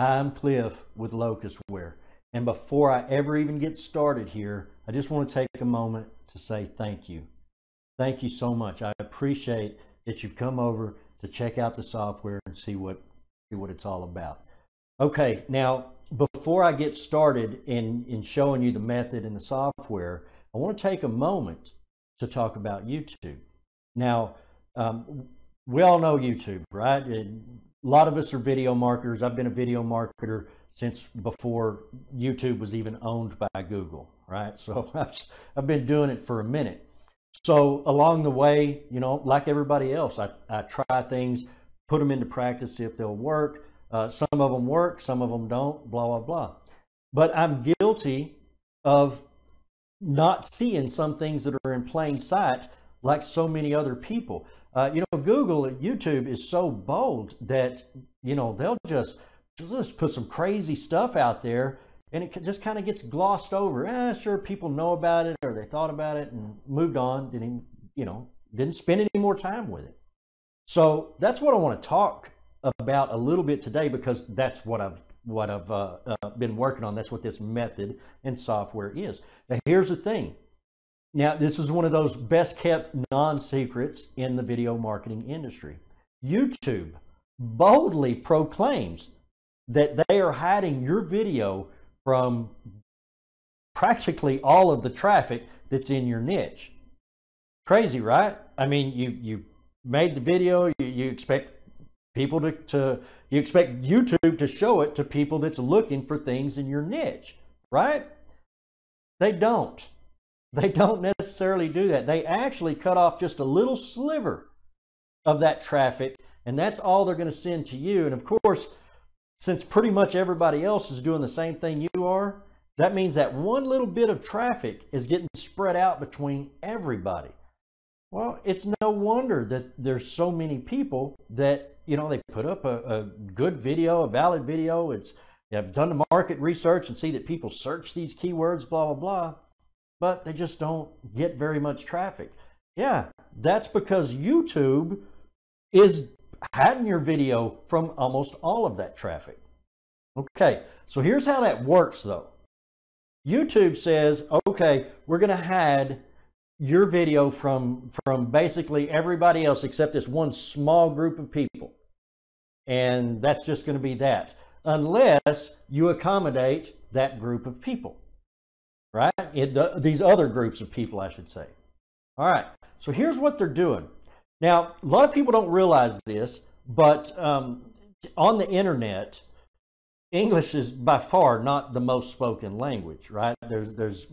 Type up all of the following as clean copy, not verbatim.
I'm Cliff with Locustware. And before I ever even get started here, I just want to take a moment to say thank you. Thank you so much. I appreciate that you've come over to check out the software and see what it's all about. Okay, now before I get started in showing you the method and the software, I want to take a moment to talk about YouTube. Now, we all know YouTube, right? A lot of us are video marketers. I've been a video marketer since before YouTube was even owned by Google, right? So I've been doing it for a minute. So along the way, you know, like everybody else, I try things, put them into practice, see if they'll work. Some of them work, some of them don't, blah, blah, blah. But I'm guilty of not seeing some things that are in plain sight like so many other people. You know, YouTube is so bold that, you know, they'll just put some crazy stuff out there and it just kind of gets glossed over. Sure, people know about it or they thought about it and moved on, didn't spend any more time with it. So that's what I want to talk about a little bit today, because that's what I've been working on. That's what this method and software is. Now, here's the thing. Now, this is one of those best kept non-secrets in the video marketing industry. YouTube boldly proclaims that they are hiding your video from practically all of the traffic that's in your niche. Crazy, right? I mean, you made the video, you expect people you expect YouTube to show it to people that's looking for things in your niche, right? They don't. They don't necessarily do that. They actually cut off just a little sliver of that traffic, and that's all they're going to send to you. And of course, since pretty much everybody else is doing the same thing you are, that means that one little bit of traffic is getting spread out between everybody. Well, it's no wonder that there's so many people that, you know, they put up a good video, a valid video. They've done the market research and see that people search these keywords, blah, blah, blah, but they just don't get very much traffic. Yeah, that's because YouTube is hiding your video from almost all of that traffic. Okay, so here's how that works though. YouTube says, okay, we're going to hide your video from basically everybody else except this one small group of people. And that's just going to be that, unless you accommodate that group of people, right? These other groups of people, I should say. All right, so here's what they're doing. Now, a lot of people don't realize this, but on the internet, English is by far not the most spoken language, right? There's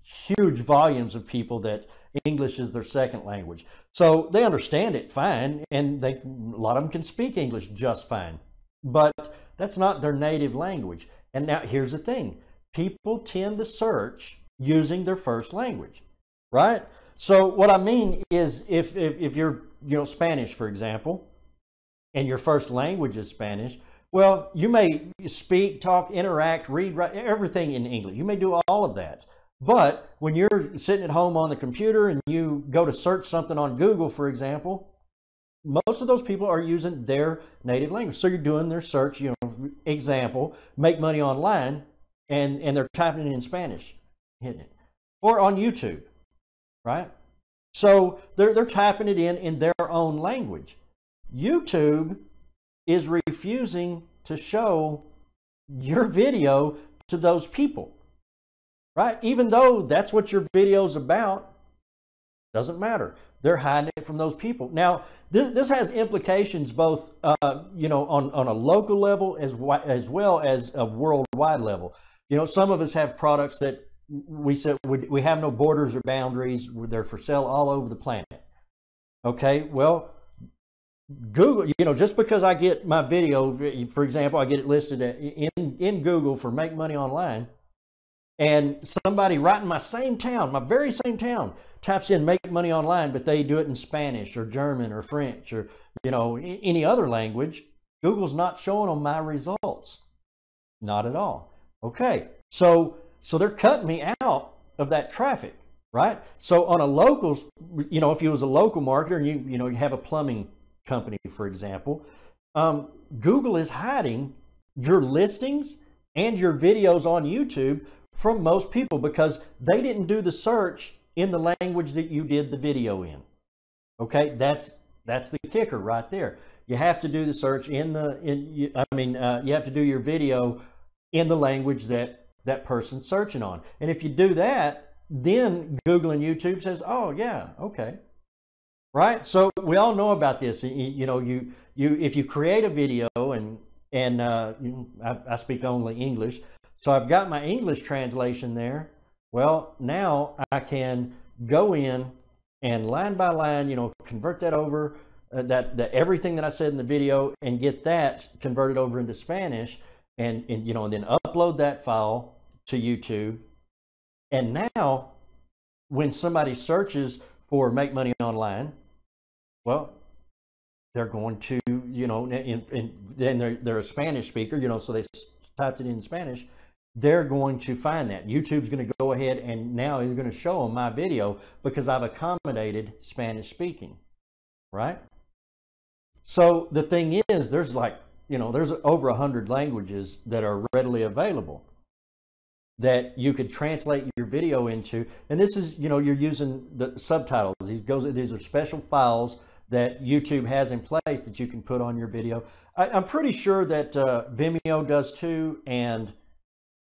huge volumes of people that English is their second language. So they understand it fine, and a lot of them can speak English just fine, but that's not their native language. And now here's the thing. People tend to search using their first language, right? So what I mean is if you're, you know, Spanish, for example, and your first language is Spanish, well, you may speak, talk, interact, read, write, everything in English. You may do all of that. But when you're sitting at home on the computer and you go to search something on Google, for example, most of those people are using their native language. So you're doing their search, you know, example, make money online, and they're typing it in Spanish, hitting it. Or on YouTube, right? So they're typing it in their own language. YouTube is refusing to show your video to those people, right? Even though that's what your video's about, doesn't matter. They're hiding it from those people. Now, this has implications both, you know, on a local level as well as a worldwide level. You know, some of us have products that we said we have no borders or boundaries. They're for sale all over the planet. Okay, well, Google, you know, just because I get my video, for example, I get it listed in Google for make money online, and somebody right in my same town, my very same town, types in make money online, but they do it in Spanish or German or French or, you know, any other language, Google's not showing them my results. Not at all. Okay, so they're cutting me out of that traffic, right? So on a local, you know, if you was a local marketer and you have a plumbing company, for example, Google is hiding your listings and your videos on YouTube from most people because they didn't do the search in the language that you did the video in. Okay, that's the kicker right there. You have to do the search you have to do your video in the language that that person's searching on. And if you do that, then Google and YouTube says, oh yeah, okay. Right? So we all know about this. If you create a video I speak only English, so I've got my English translation there. Well, now I can go in and line by line, convert that over, everything that I said in the video, and get that converted over into Spanish, and then upload that file to YouTube. And now, when somebody searches for make money online, well, they're going to, then they're a Spanish speaker, so they typed it in Spanish. They're going to find that. YouTube's going to go ahead and now is going to show them my video because I've accommodated Spanish speaking, right? So the thing is, there's there's over 100 languages that are readily available that you could translate your video into. And this is, you're using the subtitles. These are special files that YouTube has in place that you can put on your video. I'm pretty sure that Vimeo does too, and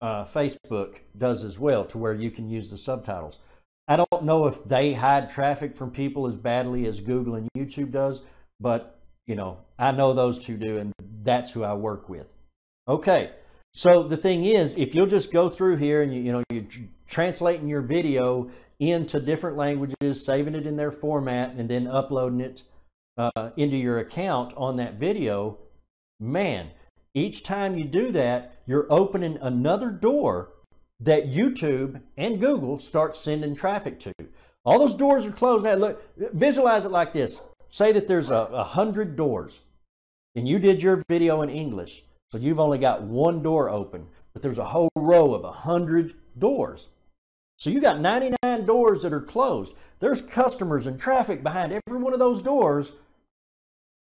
Facebook does as well, to where you can use the subtitles. I don't know if they hide traffic from people as badly as Google and YouTube does, but I know those two do, and that's who I work with. Okay, so the thing is, if you'll just go through here and you're translating your video into different languages, saving it in their format, and then uploading it into your account on that video, man, each time you do that, you're opening another door that YouTube and Google start sending traffic to. All those doors are closed. Now, look, visualize it like this. Say that there's 100 doors, and you did your video in English, so you've only got one door open, but there's a whole row of 100 doors. So you got 99 doors that are closed. There's customers and traffic behind every one of those doors,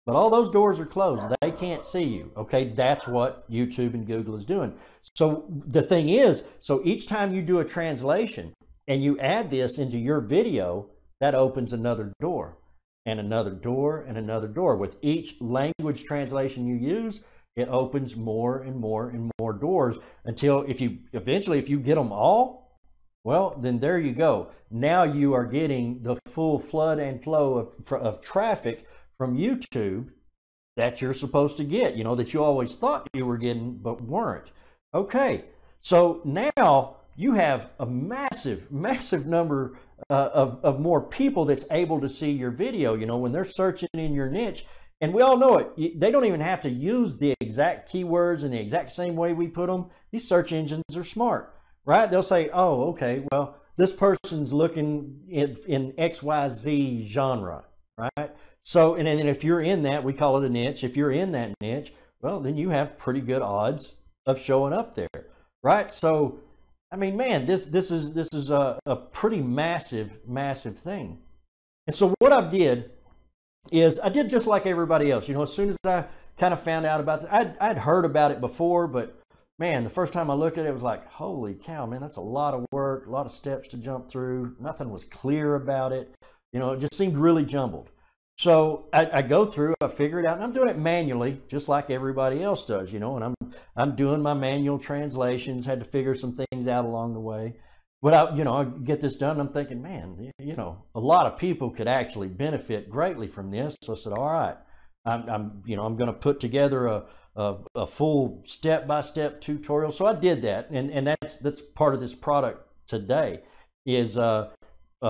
but all those doors are closed. They can't see you. Okay, that's what YouTube and Google is doing. So the thing is, so each time you do a translation and you add this into your video, that opens another door and another door and another door. With each language translation you use, it opens more and more and more doors until eventually if you get them all, well, then there you go. Now you are getting the full flood and flow of traffic from YouTube that you're supposed to get, that you always thought you were getting but weren't. Okay, so now you have a massive, massive number of more people that's able to see your video, when they're searching in your niche. And we all know it. They don't even have to use the exact keywords in the exact same way we put them. These search engines are smart, right? They'll say, oh, okay, well, this person's looking in XYZ genre, right? So, and then if you're in that, we call it a niche. If you're in that niche, well, then you have pretty good odds of showing up there, right? So, I mean, man, this is a pretty massive, massive thing. And so what I did is I did just like everybody else. As soon as I kind of found out about it, I'd heard about it before, but man, the first time I looked at it, it was like, holy cow, man, that's a lot of work, a lot of steps to jump through. Nothing was clear about it. It just seemed really jumbled. So I go through, I figure it out, and I'm doing it manually, just like everybody else does, and I'm doing my manual translations, had to figure some things out along the way. But I get this done, and I'm thinking, man, a lot of people could actually benefit greatly from this. So I said, all right, I'm going to put together a full step-by-step tutorial. So I did that, and that's part of this product today is a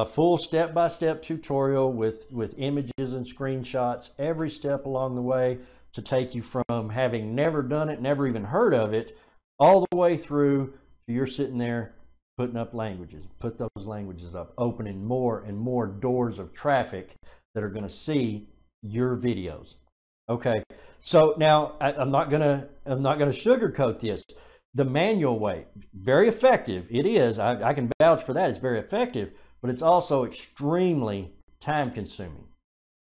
full step-by-step tutorial with images and screenshots every step along the way to take you from having never done it, never even heard of it, all the way through to you're sitting there putting up languages, put those languages up, opening more and more doors of traffic that are going to see your videos. Okay, so now I'm not gonna sugarcoat this. The manual way, very effective. It is. I can vouch for that. It's very effective, but it's also extremely time consuming,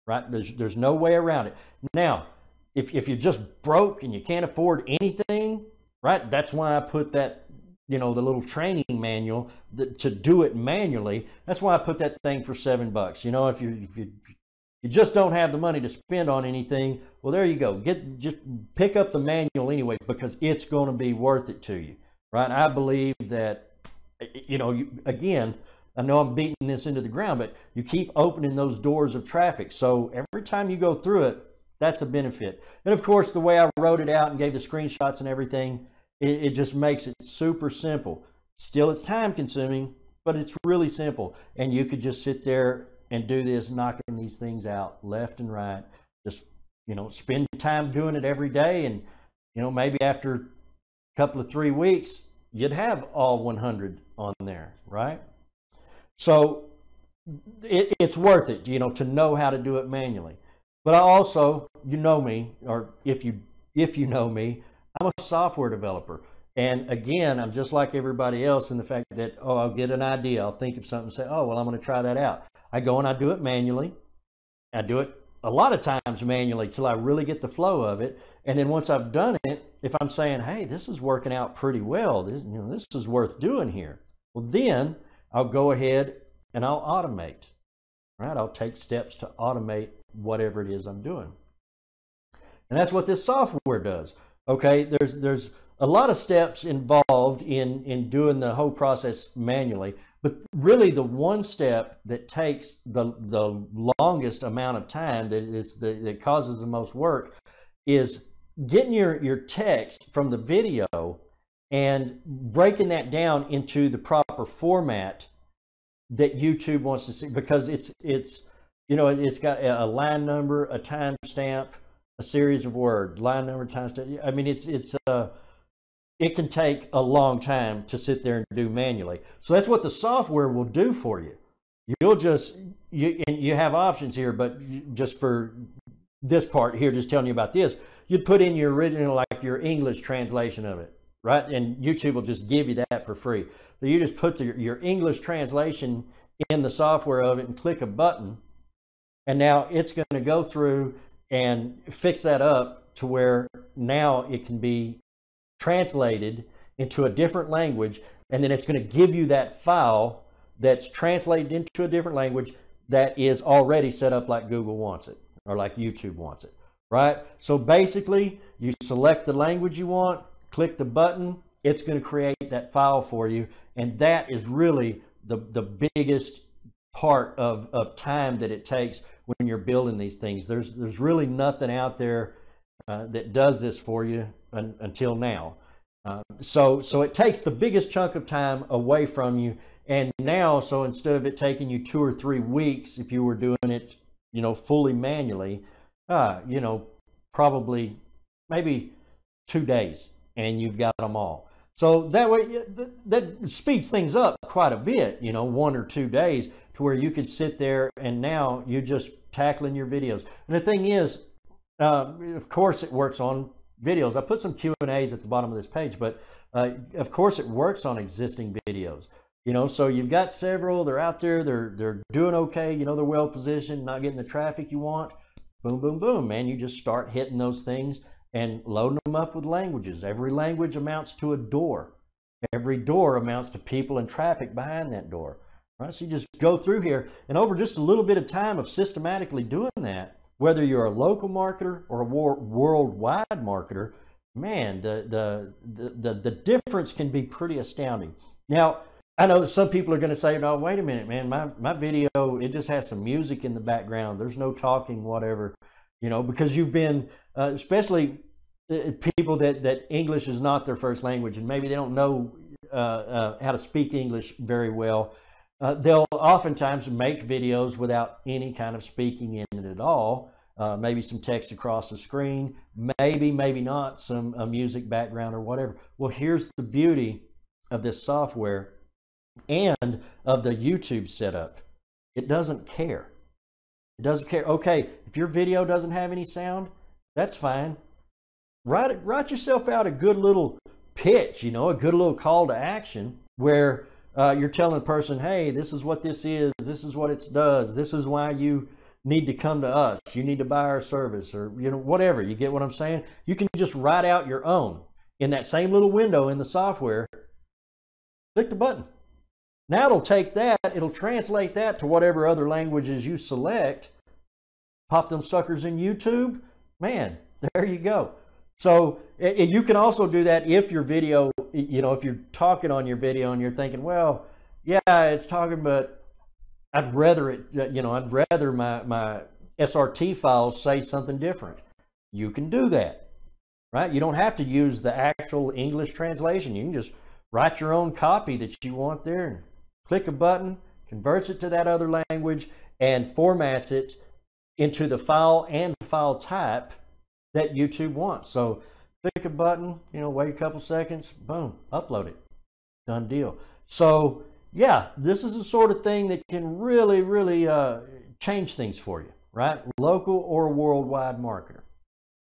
right? There's no way around it. Now, if you're just broke and you can't afford anything, right? That's why I put that, you know, the little training manual to do it manually. That's why I put that thing for $7. You know, if you just don't have the money to spend on anything, well, there you go. Just pick up the manual anyway, because it's going to be worth it to you, right? I believe that, you know, again, I know I'm beating this into the ground, but you keep opening those doors of traffic. So every time you go through it, that's a benefit. And of course, the way I wrote it out and gave the screenshots and everything, it just makes it super simple. Still, it's time consuming, but it's really simple. And you could just sit there and do this, knocking these things out left and right. Just, you know, spend time doing it every day. And, you know, maybe after a couple of 3 weeks, you'd have all 100 on there, right? So it's worth it, you know, to know how to do it manually. But I also, you know me, or if you know me, I'm a software developer. And again, I'm just like everybody else in the fact that, oh, I'll get an idea. I'll think of something and say, oh, well, I'm going to try that out. I go and I do it manually. I do it a lot of times manually till I really get the flow of it. And then once I've done it, if I'm saying, hey, this is working out pretty well, this, you know, this is worth doing here, well, then I'll go ahead and I'll automate, right? I'll take steps to automate whatever it is I'm doing. And that's what this software does. Okay, there's a lot of steps involved in doing the whole process manually, but really the one step that takes the longest amount of time, that causes the most work, is getting your text from the video and breaking that down into the proper format that YouTube wants to see, because it's you know, it's got a line number, a timestamp, a series of words, line number, timestamp. I mean, it can take a long time to sit there and do manually. So that's what the software will do for you. You have options here, but just for this part here, just telling you about this, you'd put in your original, like your English translation of it, right? And YouTube will just give you that for free. So you just put your English translation in the software of it and click a button, and now it's going to go through and fix that up to where now it can be translated into a different language, and then it's going to give you that file that's translated into a different language that is already set up like Google wants it, or like YouTube wants it, right? So basically, you select the language you want, click the button, it's going to create that file for you, and that is really the biggest part of time that it takes when you're building these things. There's really nothing out there that does this for you until now. So it takes the biggest chunk of time away from you. And now, so instead of it taking you 2 or 3 weeks, if you were doing it, you know, fully manually, you know, probably maybe 2 days, and you've got them all. So that way, that speeds things up quite a bit, you know, 1 or 2 days, to where you could sit there and now you're just tackling your videos. And the thing is, of course, it works on videos. I put some Q&As at the bottom of this page, but of course it works on existing videos. You know, so you've got several, they're out there, they're doing okay, you know, they're well positioned, not getting the traffic you want. Boom, boom, boom, man. You just start hitting those things and loading them up with languages. Every language amounts to a door. Every door amounts to people and traffic behind that door. Right? So you just go through here, and over just a little bit of time of systematically doing that, whether you're a local marketer or a worldwide marketer, man, the difference can be pretty astounding. Now, I know that some people are going to say, no, wait a minute, man, my video, it just has some music in the background. There's no talking, whatever, you know, because you've been, especially people that English is not their first language, and maybe they don't know how to speak English very well. They'll oftentimes make videos without any kind of speaking in it at all. Maybe some text across the screen, maybe not some music background or whatever. Well, here's the beauty of this software and of the YouTube setup. It doesn't care. It doesn't care. Okay, if your video doesn't have any sound, that's fine. Write yourself out a good little pitch, you know, a good little call to action where you're telling a person, hey, this is what this is what it does, this is why you need to come to us, you need to buy our service, or whatever. You get what I'm saying? You can just write out your own in that same little window in the software. Click the button. Now it'll take that, it'll translate that to whatever other languages you select. Pop them suckers in YouTube. Man, there you go. So you can also do that if your video, if you're talking on your video and you're thinking, well, yeah, it's talking, but I'd rather I'd rather my SRT files say something different. You can do that, right? You don't have to use the actual English translation. You can just write your own copy that you want there and click a button, converts it to that other language, and formats it into the file and file type that YouTube wants. So click a button, wait a couple seconds, boom, upload it. Done deal. So yeah, this is the sort of thing that can really, really change things for you, right? Local or worldwide marketer.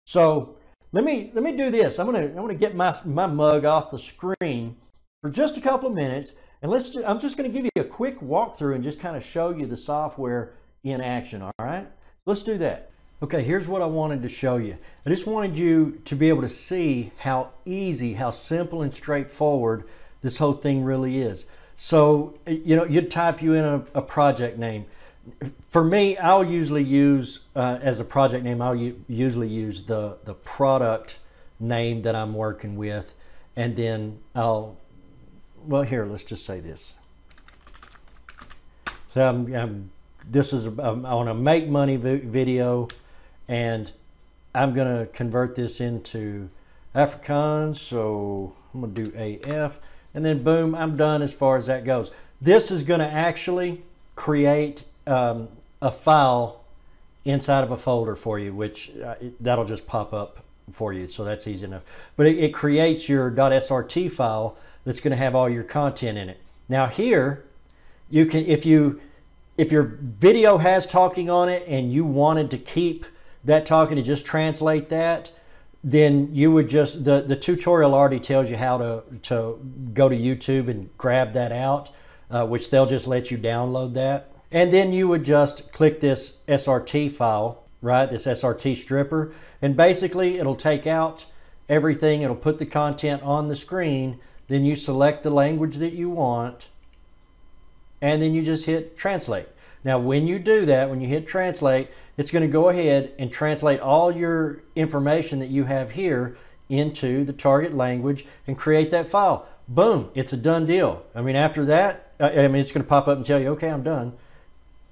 So let me do this. I'm gonna get my mug off the screen for just a couple of minutes, and I'm just gonna give you a quick walkthrough and just kind of show you the software in action. All right, let's do that. Okay, here's what I wanted to show you. I just wanted you to be able to see how easy, how simple and straightforward this whole thing really is. So, you'd type in a project name. For me, I'll usually use, as a project name, I'll usually use the product name that I'm working with. And then well, here, let's just say this. So I'm on a make money video, and I'm going to convert this into Afrikaans. So I'm going to do AF. And then boom, I'm done as far as that goes. This is going to actually create a file inside of a folder for you, which that'll just pop up for you. So that's easy enough. But it creates your .srt file that's going to have all your content in it. Now here, you can, if your video has talking on it and you wanted to keep that talking and just translate that, then you would just, the tutorial already tells you how to go to YouTube and grab that out, which they'll just let you download that. And then you would just click this SRT file, right? This SRT stripper. And basically it'll take out everything. It'll put the content on the screen. Then you select the language that you want. And then you just hit translate. Now, when you do that, when you hit translate, it's going to go ahead and translate all your information that you have here into the target language and create that file. Boom, it's a done deal. I mean, after that, it's going to pop up and tell you, okay, I'm done.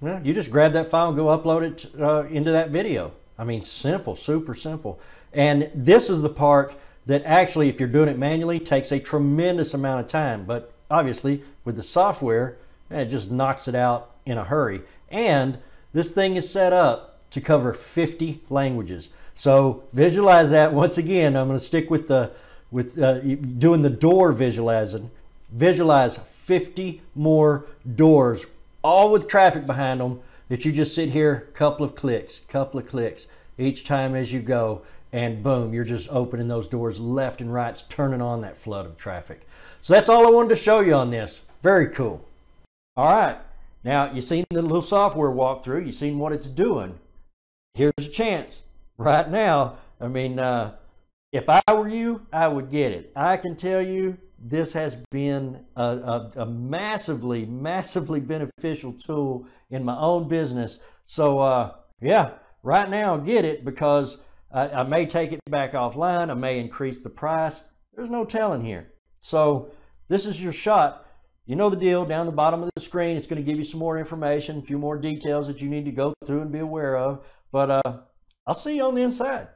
Well, you just grab that file and go upload it into that video. I mean, simple, super simple. And this is the part that actually, if you're doing it manually, takes a tremendous amount of time. But obviously, with the software, it just knocks it out in a hurry. And this thing is set up to cover 50 languages. So visualize that. Once again, I'm going to stick with doing the door visualizing. Visualize 50 more doors, all with traffic behind them, that you just sit here, couple of clicks each time as you go, and boom, you're just opening those doors left and right, turning on that flood of traffic. So that's all I wanted to show you on this. Very cool. All right, now you've seen the little software walkthrough, you've seen what it's doing. Here's a chance right now. I mean, if I were you, I would get it. I can tell you this has been a massively, massively beneficial tool in my own business. So yeah, right now get it, because I may take it back offline. I may increase the price. There's no telling here. So this is your shot. You know the deal. Down the bottom of the screen, it's going to give you some more information, a few more details that you need to go through and be aware of. But I'll see you on the inside.